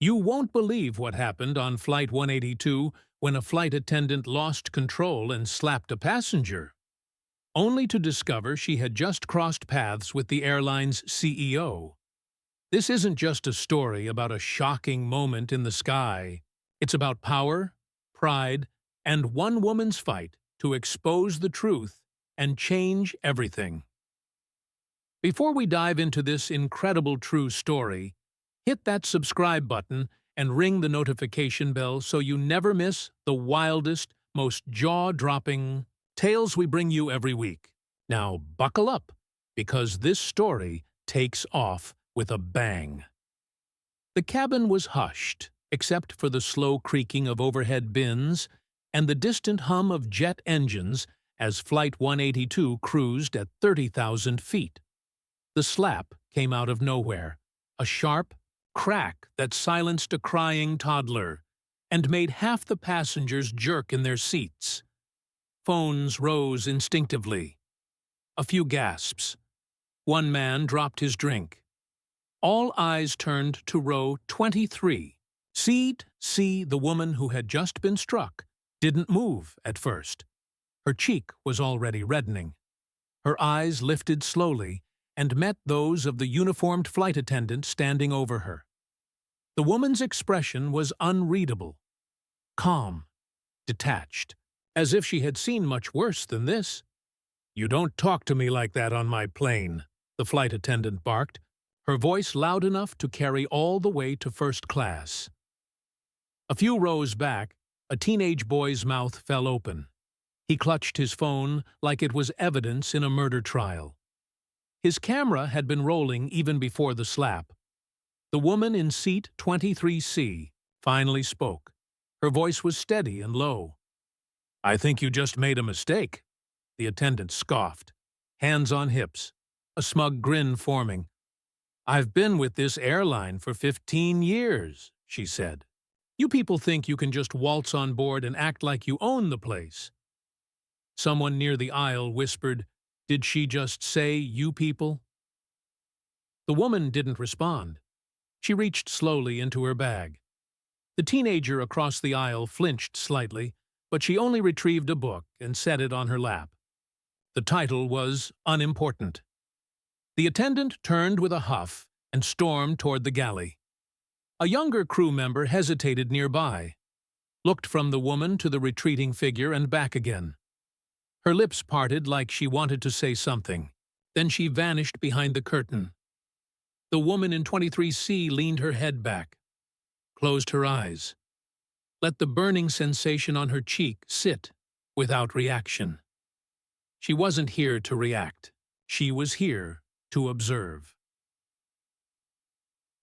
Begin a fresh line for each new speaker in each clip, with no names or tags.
You won't believe what happened on Flight 182 when a flight attendant lost control and slapped a passenger, only to discover she had just crossed paths with the airline's CEO. This isn't just a story about a shocking moment in the sky. It's about power, pride, and one woman's fight to expose the truth and change everything. Before we dive into this incredible true story, hit that subscribe button and ring the notification bell so you never miss the wildest, most jaw-dropping tales we bring you every week. Now buckle up, because this story takes off with a bang. The cabin was hushed, except for the slow creaking of overhead bins and the distant hum of jet engines as Flight 182 cruised at 30,000 feet. The slap came out of nowhere, a sharp crack that silenced a crying toddler and made half the passengers jerk in their seats. Phones rose instinctively. A few gasps. One man dropped his drink. All eyes turned to row 23. The woman who had just been struck didn't move at first. Her cheek was already reddening. Her eyes lifted slowly and met those of the uniformed flight attendant standing over her. The woman's expression was unreadable, calm, detached, as if she had seen much worse than this. "You don't talk to me like that on my plane," the flight attendant barked, her voice loud enough to carry all the way to first class. A few rows back, a teenage boy's mouth fell open. He clutched his phone like it was evidence in a murder trial. His camera had been rolling even before the slap. The woman in seat 23C finally spoke. Her voice was steady and low. "I think you just made a mistake," the attendant scoffed, hands on hips, a smug grin forming. "I've been with this airline for 15 years, she said. "You people think you can just waltz on board and act like you own the place." Someone near the aisle whispered, "Did she just say, you people?" The woman didn't respond. She reached slowly into her bag. The teenager across the aisle flinched slightly, but she only retrieved a book and set it on her lap. The title was unimportant. The attendant turned with a huff and stormed toward the galley. A younger crew member hesitated nearby, looked from the woman to the retreating figure and back again. Her lips parted like she wanted to say something. Then she vanished behind the curtain. The woman in 23C leaned her head back, closed her eyes, let the burning sensation on her cheek sit without reaction. She wasn't here to react. She was here to observe.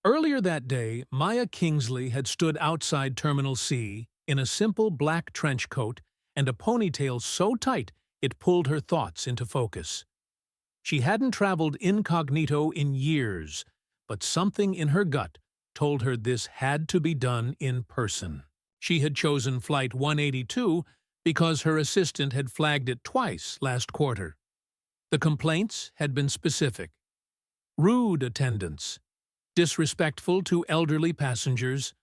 Earlier that day, Maya Kingsley had stood outside Terminal C in a simple black trench coat and a ponytail so tight it pulled her thoughts into focus. She hadn't traveled incognito in years, but something in her gut told her this had to be done in person. She had chosen Flight 182 because her assistant had flagged it twice last quarter. The complaints had been specific. Rude attendance, disrespectful to elderly passengers,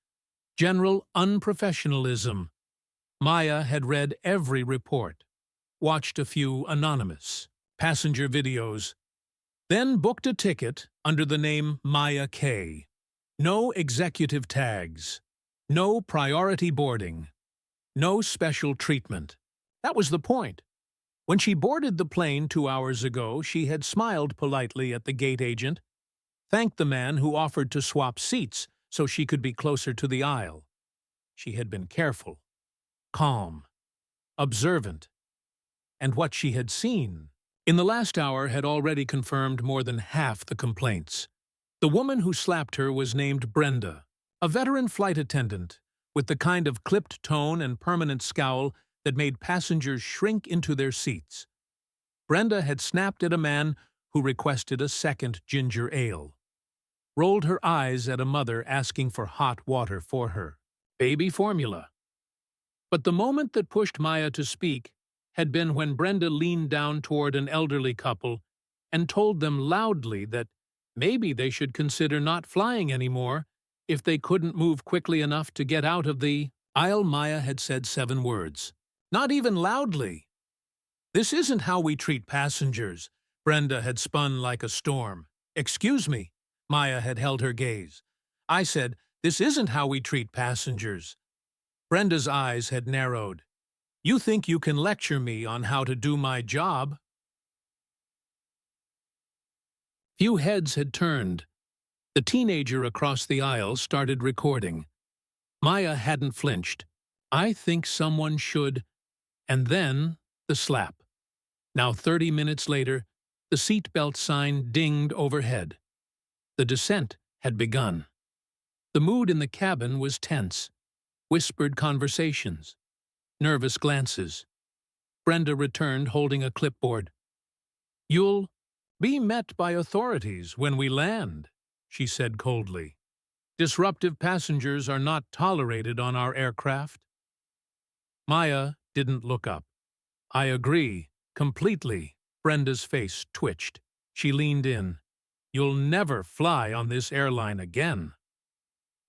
general unprofessionalism. Maya had read every report, watched a few anonymous passenger videos, then booked a ticket under the name Maya K. No executive tags, no priority boarding, no special treatment. That was the point. When she boarded the plane 2 hours ago, she had smiled politely at the gate agent, thanked the man who offered to swap seats so she could be closer to the aisle. She had been careful, calm, observant, and what she had seen in the last hour had already confirmed more than half the complaints. The woman who slapped her was named Brenda, a veteran flight attendant with the kind of clipped tone and permanent scowl that made passengers shrink into their seats. Brenda had snapped at a man who requested a second ginger ale, rolled her eyes at a mother asking for hot water for her baby formula. But the moment that pushed Maya to speak had been when Brenda leaned down toward an elderly couple and told them loudly that maybe they should consider not flying anymore If they couldn't move quickly enough to get out of the aisle, Maya had said 7 words. Not even loudly. "This isn't how we treat passengers." Brenda had spun like a storm. "Excuse me." Maya had held her gaze. I said, "This isn't how we treat passengers." Brenda's eyes had narrowed. "You think you can lecture me on how to do my job?" Few heads had turned. The teenager across the aisle started recording. Maya hadn't flinched. "I think someone should..." And then the slap. Now 30 minutes later, the seatbelt sign dinged overhead. The descent had begun. The mood in the cabin was tense. Whispered conversations. Nervous glances. Brenda returned holding a clipboard. "You'll be met by authorities when we land," she said coldly. "Disruptive passengers are not tolerated on our aircraft." Maya didn't look up. "I agree, completely." Brenda's face twitched. She leaned in. "You'll never fly on this airline again."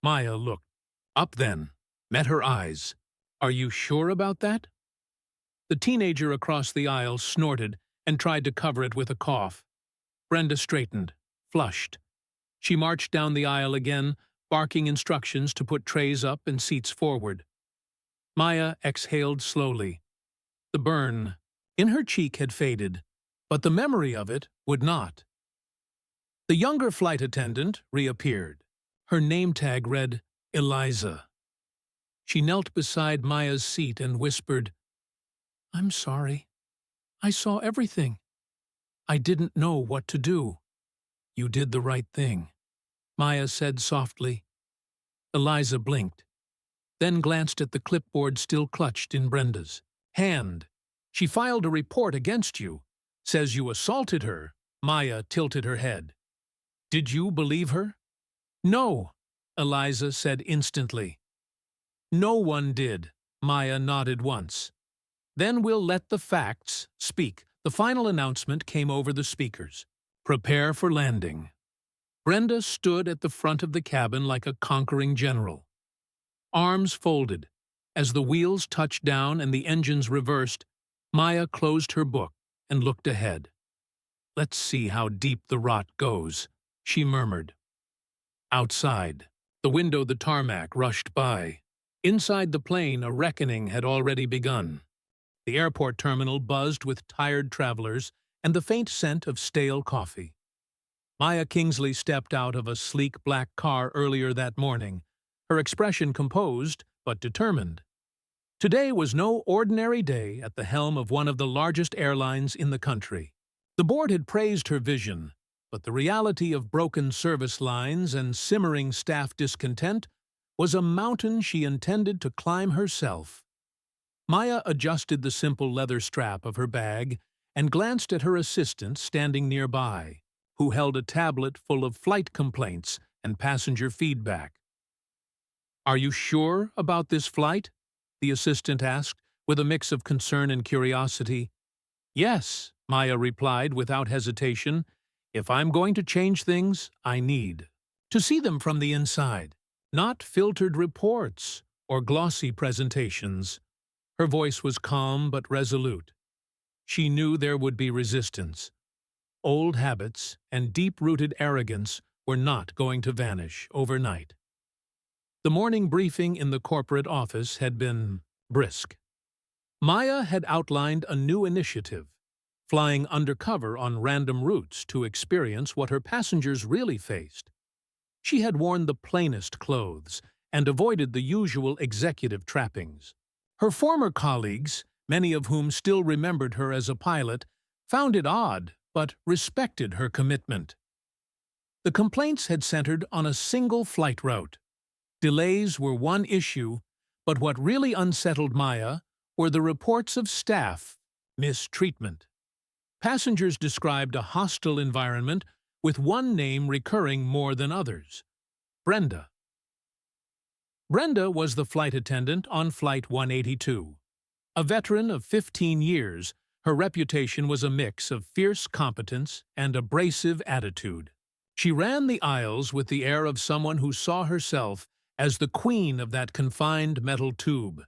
Maya looked. Up then, met her eyes. "Are you sure about that?" The teenager across the aisle snorted and tried to cover it with a cough. Brenda straightened, flushed. She marched down the aisle again, barking instructions to put trays up and seats forward. Maya exhaled slowly. The burn in her cheek had faded, but the memory of it would not. The younger flight attendant reappeared. Her name tag read Eliza. She knelt beside Maya's seat and whispered, "I'm sorry. I saw everything. I didn't know what to do." "You did the right thing," Maya said softly. Eliza blinked, then glanced at the clipboard still clutched in Brenda's hand. "She filed a report against you. Says you assaulted her." Maya tilted her head. "Did you believe her?" "No," Eliza said instantly. "No one did." Maya nodded once. "Then we'll let the facts speak." The final announcement came over the speakers. "Prepare for landing." Brenda stood at the front of the cabin like a conquering general. Arms folded. As the wheels touched down and the engines reversed, Maya closed her book and looked ahead. "Let's see how deep the rot goes," she murmured. Outside, the window the tarmac rushed by. Inside the plane, a reckoning had already begun. The airport terminal buzzed with tired travelers and the faint scent of stale coffee. Maya Kingsley stepped out of a sleek black car earlier that morning, her expression composed but determined. Today was no ordinary day at the helm of one of the largest airlines in the country. The board had praised her vision, but the reality of broken service lines and simmering staff discontent was a mountain she intended to climb herself. Maya adjusted the simple leather strap of her bag and glanced at her assistant standing nearby, who held a tablet full of flight complaints and passenger feedback. "Are you sure about this flight?" the assistant asked, with a mix of concern and curiosity. "Yes," Maya replied without hesitation. "If I'm going to change things, I need to see them from the inside, not filtered reports or glossy presentations." Her voice was calm but resolute. She knew there would be resistance. Old habits and deep-rooted arrogance were not going to vanish overnight. The morning briefing in the corporate office had been brisk. Maya had outlined a new initiative, flying undercover on random routes to experience what her passengers really faced. She had worn the plainest clothes and avoided the usual executive trappings. Her former colleagues, many of whom still remembered her as a pilot, found it odd but respected her commitment. The complaints had centered on a single flight route. Delays were one issue, but what really unsettled Maya were the reports of staff mistreatment. Passengers described a hostile environment with one name recurring more than others: Brenda. Brenda was the flight attendant on Flight 182. A veteran of 15 years, her reputation was a mix of fierce competence and abrasive attitude. She ran the aisles with the air of someone who saw herself as the queen of that confined metal tube.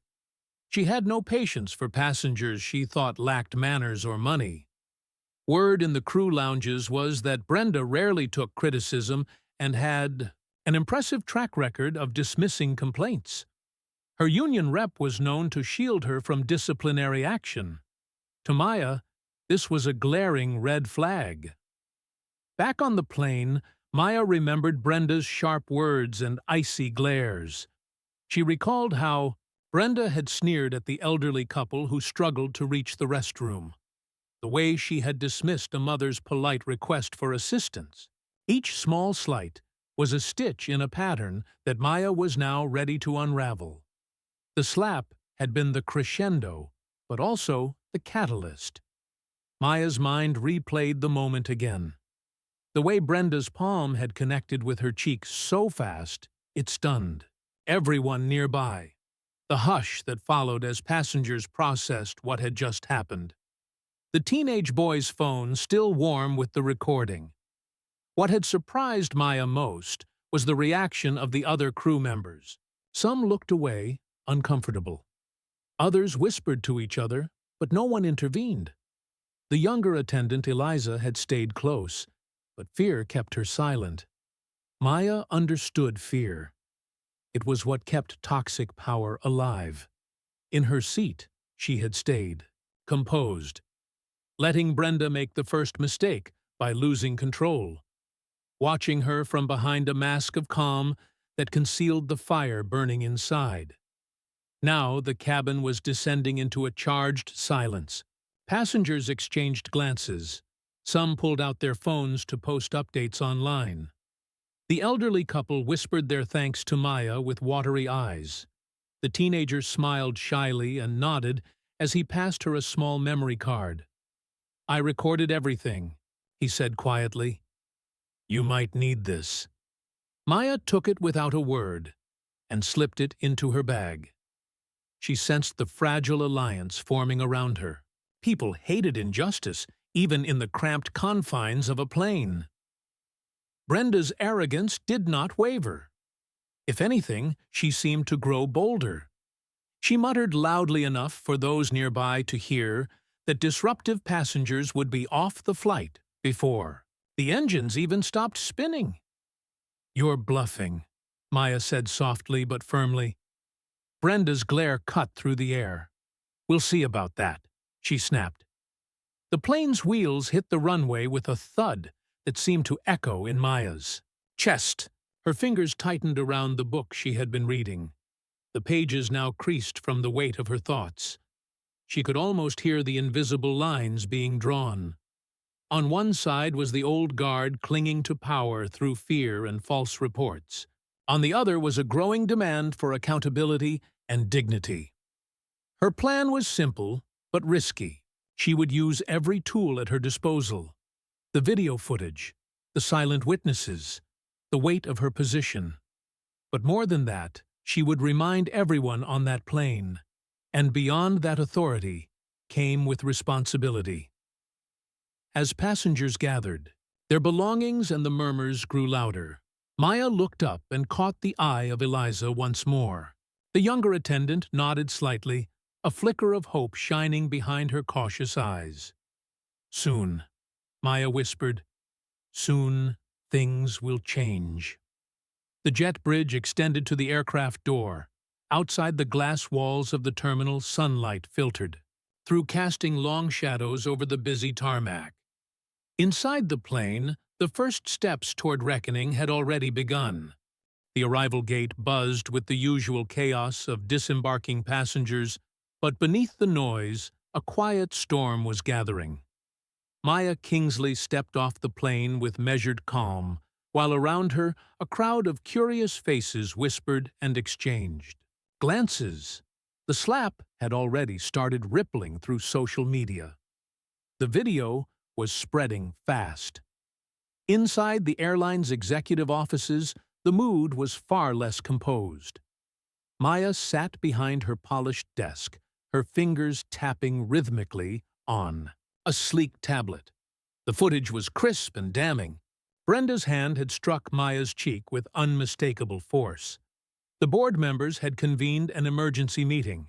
She had no patience for passengers she thought lacked manners or money. Word in the crew lounges was that Brenda rarely took criticism and had an impressive track record of dismissing complaints. Her union rep was known to shield her from disciplinary action. To Maya, this was a glaring red flag. Back on the plane, Maya remembered Brenda's sharp words and icy glares. She recalled how Brenda had sneered at the elderly couple who struggled to reach the restroom, the way she had dismissed a mother's polite request for assistance. Each small slight was a stitch in a pattern that Maya was now ready to unravel. The slap had been the crescendo, but also the catalyst. Maya's mind replayed the moment again. The way Brenda's palm had connected with her cheek so fast, it stunned everyone nearby. The hush that followed as passengers processed what had just happened. The teenage boy's phone still warm with the recording. What had surprised Maya most was the reaction of the other crew members. Some looked away, uncomfortable. Others whispered to each other, but no one intervened. The younger attendant, Eliza, had stayed close, but fear kept her silent. Maya understood fear. It was what kept toxic power alive. In her seat, she had stayed, composed, letting Brenda make the first mistake by losing control, watching her from behind a mask of calm that concealed the fire burning inside. Now the cabin was descending into a charged silence. Passengers exchanged glances. Some pulled out their phones to post updates online. The elderly couple whispered their thanks to Maya with watery eyes. The teenager smiled shyly and nodded as he passed her a small memory card. "I recorded everything," he said quietly. "You might need this." Maya took it without a word and slipped it into her bag. She sensed the fragile alliance forming around her. People hated injustice, even in the cramped confines of a plane. Brenda's arrogance did not waver. If anything, she seemed to grow bolder. She muttered loudly enough for those nearby to hear that disruptive passengers would be off the flight before the engines even stopped spinning. "You're bluffing," Maya said softly but firmly. Brenda's glare cut through the air. "We'll see about that," she snapped. The plane's wheels hit the runway with a thud that seemed to echo in Maya's chest. Her fingers tightened around the book she had been reading. The pages now creased from the weight of her thoughts. She could almost hear the invisible lines being drawn. On one side was the old guard clinging to power through fear and false reports. On the other was a growing demand for accountability and dignity. Her plan was simple, but risky. She would use every tool at her disposal. The video footage, the silent witnesses, the weight of her position. But more than that, she would remind everyone on that plane. And beyond that authority came with responsibility. As passengers gathered, their belongings and the murmurs grew louder. Maya looked up and caught the eye of Eliza once more. The younger attendant nodded slightly, a flicker of hope shining behind her cautious eyes. "Soon," Maya whispered. "Soon things will change." The jet bridge extended to the aircraft door. Outside the glass walls of the terminal, sunlight filtered through, casting long shadows over the busy tarmac. Inside the plane, the first steps toward reckoning had already begun. The arrival gate buzzed with the usual chaos of disembarking passengers, but beneath the noise, a quiet storm was gathering. Maya Kingsley stepped off the plane with measured calm, while around her a crowd of curious faces whispered and exchanged glances. The slap had already started rippling through social media. The video was spreading fast. Inside the airline's executive offices, the mood was far less composed. Maya sat behind her polished desk, her fingers tapping rhythmically on a sleek tablet. The footage was crisp and damning, Brenda's hand had struck Maya's cheek with unmistakable force. The board members had convened an emergency meeting.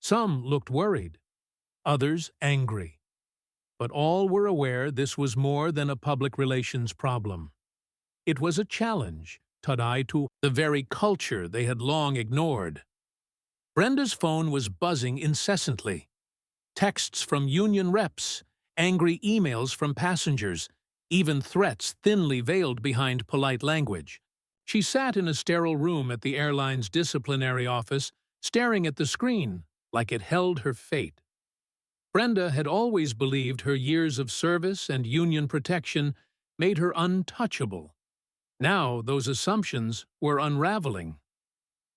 Some looked worried, others angry. But all were aware this was more than a public relations problem. It was a challenge, to the very culture they had long ignored. Brenda's phone was buzzing incessantly. Texts from union reps, angry emails from passengers, even threats thinly veiled behind polite language. She sat in a sterile room at the airline's disciplinary office, staring at the screen like it held her fate. Brenda had always believed her years of service and union protection made her untouchable. Now those assumptions were unraveling.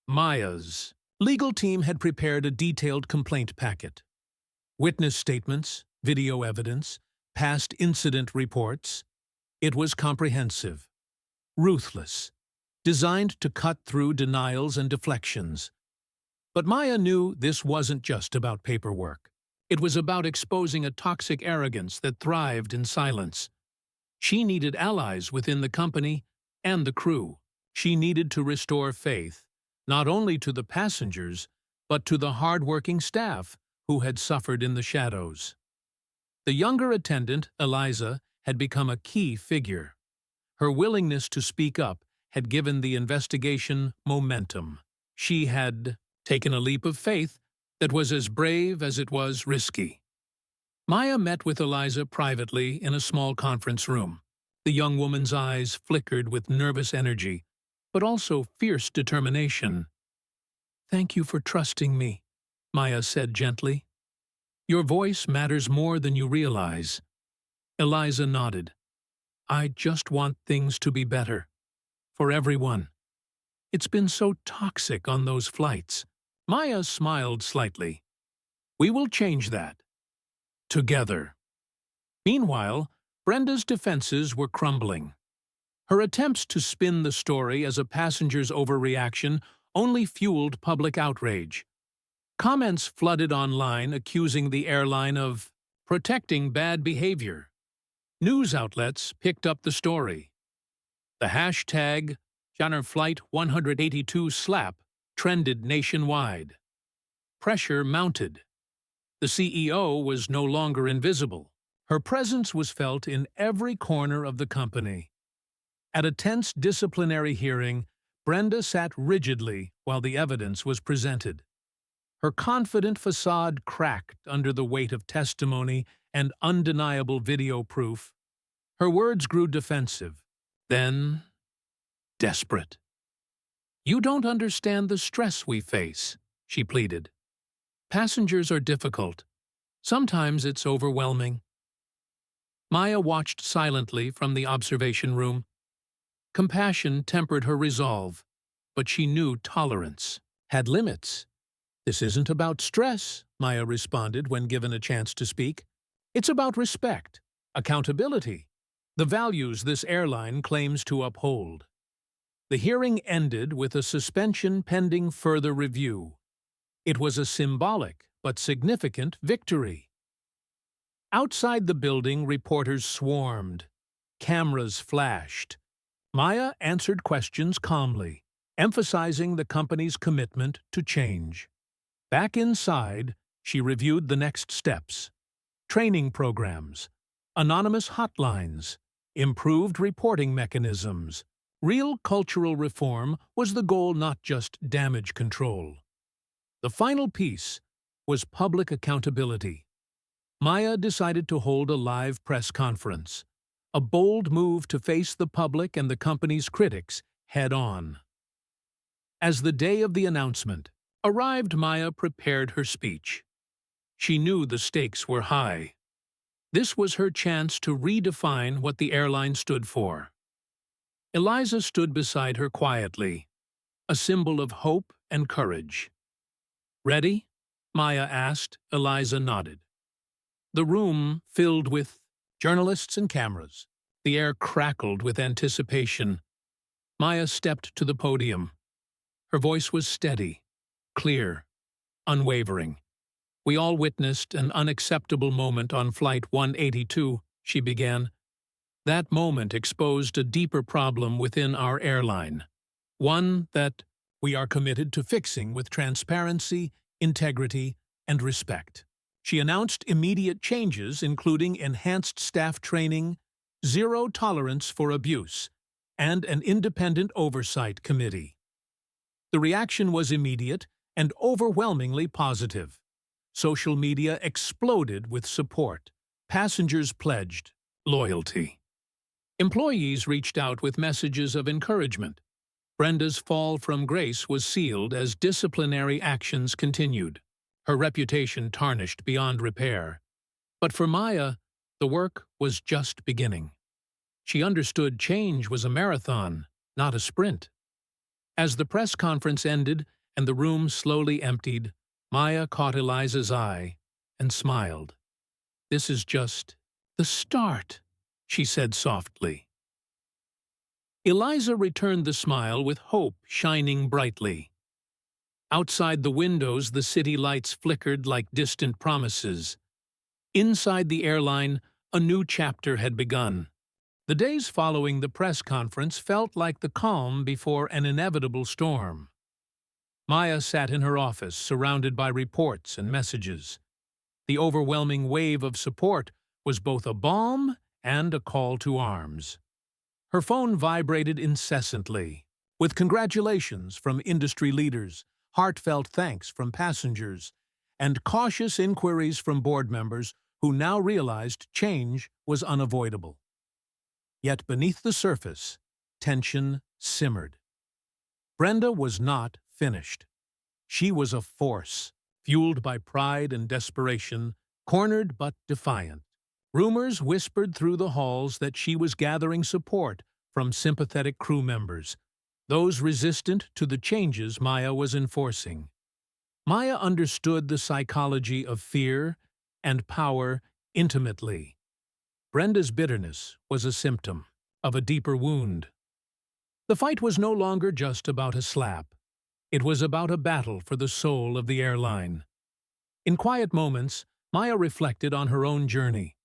Maya's legal team had prepared a detailed complaint packet. Witness statements, video evidence, past incident reports. It was comprehensive, ruthless, designed to cut through denials and deflections. But Maya knew this wasn't just about paperwork. It was about exposing a toxic arrogance that thrived in silence. She needed allies within the company and the crew. She needed to restore faith, not only to the passengers, but to the hard-working staff who had suffered in the shadows. The younger attendant, Eliza, had become a key figure. Her willingness to speak up had given the investigation momentum. She had taken a leap of faith that was as brave as it was risky. Maya met with Eliza privately in a small conference room. The young woman's eyes flickered with nervous energy, but also fierce determination. "Thank you for trusting me," Maya said gently. "Your voice matters more than you realize." Eliza nodded. "I just want things to be better. For everyone. It's been so toxic on those flights." Maya smiled slightly. "We will change that. Together." Meanwhile, Brenda's defenses were crumbling. Her attempts to spin the story as a passenger's overreaction only fueled public outrage. Comments flooded online accusing the airline of protecting bad behavior. News outlets picked up the story. The hashtag Flight 182 slap trended nationwide. Pressure mounted. The CEO was no longer invisible. Her presence was felt in every corner of the company. At a tense disciplinary hearing, Brenda sat rigidly while the evidence was presented. Her confident facade cracked under the weight of testimony and undeniable video proof. Her words grew defensive, then desperate. "You don't understand the stress we face," she pleaded. "Passengers are difficult. Sometimes it's overwhelming." Maya watched silently from the observation room. Compassion tempered her resolve, but she knew tolerance had limits. "This isn't about stress," Maya responded when given a chance to speak. "It's about respect, accountability, the values this airline claims to uphold." The hearing ended with a suspension pending further review. It was a symbolic but significant victory. Outside the building, reporters swarmed. Cameras flashed. Maya answered questions calmly, emphasizing the company's commitment to change. Back inside, she reviewed the next steps: training programs, anonymous hotlines, improved reporting mechanisms. Real cultural reform was the goal, not just damage control. The final piece was public accountability. Maya decided to hold a live press conference, a bold move to face the public and the company's critics head-on. As the day of the announcement arrived, Maya prepared her speech. She knew the stakes were high. This was her chance to redefine what the airline stood for. Eliza stood beside her quietly, a symbol of hope and courage. "Ready?" Maya asked. Eliza nodded. The room filled with journalists and cameras. The air crackled with anticipation. Maya stepped to the podium. Her voice was steady, clear, unwavering. "We all witnessed an unacceptable moment on Flight 182, she began. That moment exposed a deeper problem within our airline, one that we are committed to fixing with transparency, integrity, and respect. She announced immediate changes, including enhanced staff training, zero tolerance for abuse, and an independent oversight committee. The reaction was immediate and overwhelmingly positive. Social media exploded with support. Passengers pledged loyalty. Employees reached out with messages of encouragement. Brenda's fall from grace was sealed as disciplinary actions continued, her reputation tarnished beyond repair. But for Maya, the work was just beginning. She understood change was a marathon, not a sprint. As the press conference ended and the room slowly emptied, Maya caught Eliza's eye and smiled. "This is just the start," she said softly. Eliza returned the smile with hope shining brightly. Outside the windows, the city lights flickered like distant promises. Inside the airline, a new chapter had begun. The days following the press conference felt like the calm before an inevitable storm. Maya sat in her office, surrounded by reports and messages. The overwhelming wave of support was both a balm and a call to arms. Her phone vibrated incessantly, with congratulations from industry leaders, heartfelt thanks from passengers, and cautious inquiries from board members who now realized change was unavoidable. Yet beneath the surface, tension simmered. Brenda was not finished. She was a force, fueled by pride and desperation, cornered but defiant. Rumors whispered through the halls that she was gathering support from sympathetic crew members, those resistant to the changes Maya was enforcing. Maya understood the psychology of fear and power intimately. Brenda's bitterness was a symptom of a deeper wound. The fight was no longer just about a slap. It was about a battle for the soul of the airline. In quiet moments, Maya reflected on her own journey.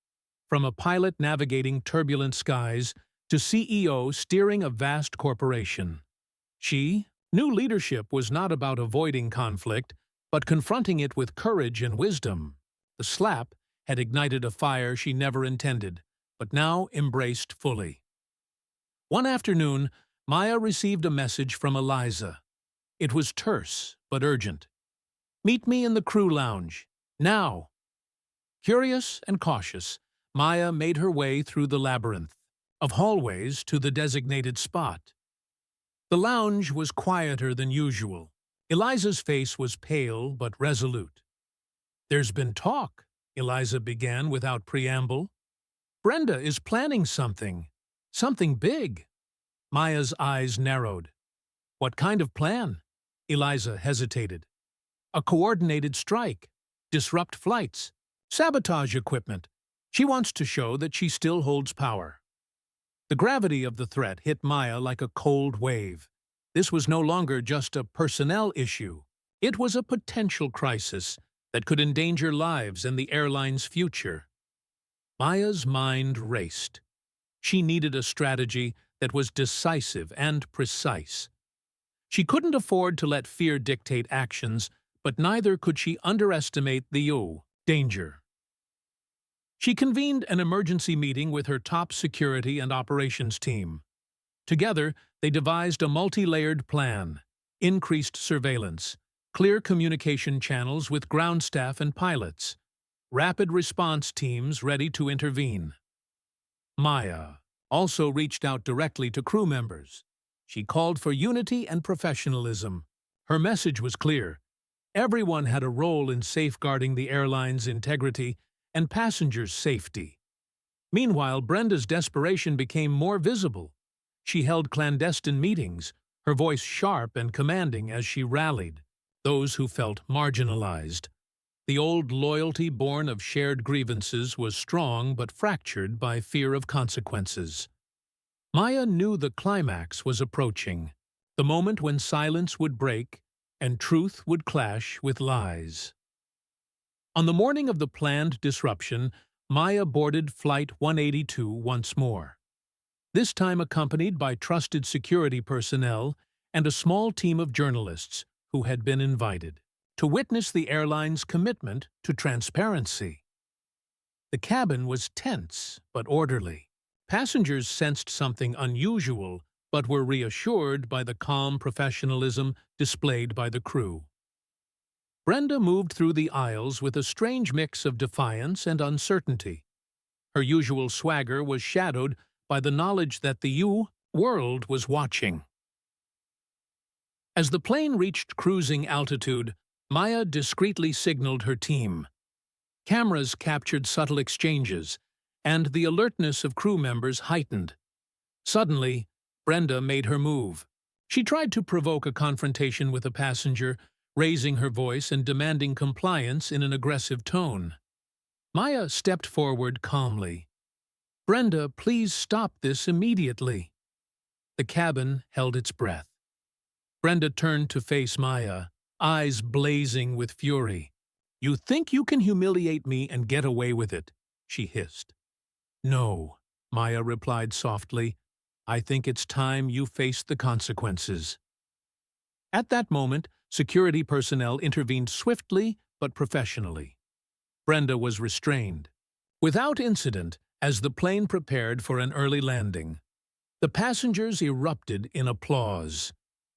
From a pilot navigating turbulent skies to CEO steering a vast corporation. She knew leadership was not about avoiding conflict, but confronting it with courage and wisdom. The slap had ignited a fire she never intended, but now embraced fully. One afternoon, Maya received a message from Eliza. It was terse but urgent. "Meet me in the crew lounge, now." Curious and cautious, Maya made her way through the labyrinth of hallways to the designated spot. The lounge was quieter than usual. Eliza's face was pale but resolute. "There's been talk," Eliza began without preamble. "Brenda is planning something big." Maya's eyes narrowed. "What kind of plan?" Eliza hesitated. "A coordinated strike, disrupt flights, sabotage equipment. She wants to show that she still holds power." The gravity of the threat hit Maya like a cold wave. This was no longer just a personnel issue. It was a potential crisis that could endanger lives and the airline's future. Maya's mind raced. She needed a strategy that was decisive and precise. She couldn't afford to let fear dictate actions, but neither could she underestimate the danger. She convened an emergency meeting with her top security and operations team. Together, they devised a multi-layered plan: increased surveillance, clear communication channels with ground staff and pilots, rapid response teams ready to intervene. Maya also reached out directly to crew members. She called for unity and professionalism. Her message was clear. Everyone had a role in safeguarding the airline's integrity and passengers' safety. Meanwhile, Brenda's desperation became more visible. She held clandestine meetings, her voice sharp and commanding as she rallied those who felt marginalized. The old loyalty born of shared grievances was strong but fractured by fear of consequences. Maya knew the climax was approaching, the moment when silence would break and truth would clash with lies. On the morning of the planned disruption, Maya boarded Flight 182 once more. this time accompanied by trusted security personnel and a small team of journalists who had been invited to witness the airline's commitment to transparency. The cabin was tense but orderly. Passengers sensed something unusual but were reassured by the calm professionalism displayed by the crew. Brenda moved through the aisles with a strange mix of defiance and uncertainty. Her usual swagger was shadowed by the knowledge that the world was watching. As the plane reached cruising altitude, Maya discreetly signaled her team. Cameras captured subtle exchanges, and the alertness of crew members heightened. Suddenly, Brenda made her move. She tried to provoke a confrontation with a passenger, raising her voice and demanding compliance in an aggressive tone. Maya stepped forward calmly. "Brenda, please stop this immediately." The cabin held its breath. Brenda turned to face Maya, eyes blazing with fury. "You think you can humiliate me and get away with it?" she hissed. "No," Maya replied softly. "I think it's time you faced the consequences." At that moment, security personnel intervened swiftly but professionally. Brenda was restrained. Without incident, as the plane prepared for an early landing, the passengers erupted in applause.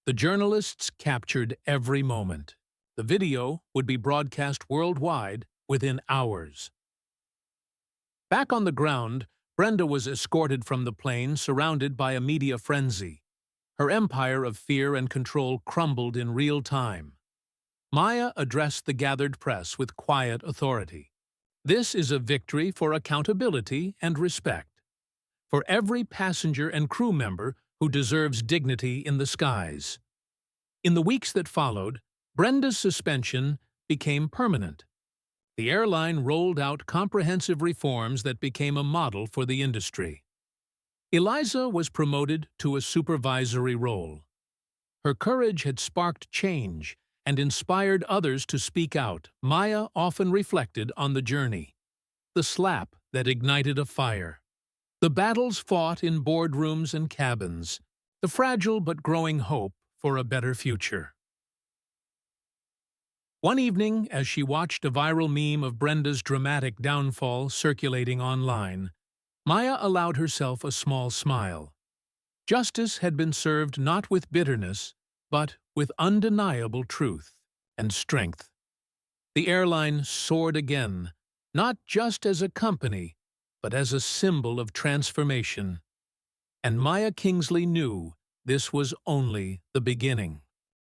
The journalists captured every moment. The video would be broadcast worldwide within hours. Back on the ground, Brenda was escorted from the plane, surrounded by a media frenzy. Her empire of fear and control crumbled in real time. Maya addressed the gathered press with quiet authority. "This is a victory for accountability and respect, for every passenger and crew member who deserves dignity in the skies." In the weeks that followed, Brenda's suspension became permanent. The airline rolled out comprehensive reforms that became a model for the industry. Eliza was promoted to a supervisory role. Her courage had sparked change and inspired others to speak out. Maya often reflected on the journey, the slap that ignited a fire, the battles fought in boardrooms and cabins, the fragile but growing hope for a better future. One evening, as she watched a viral meme of Brenda's dramatic downfall circulating online, Maya allowed herself a small smile. Justice had been served not with bitterness, but with undeniable truth and strength. The airline soared again, not just as a company, but as a symbol of transformation. And Maya Kingsley knew this was only the beginning.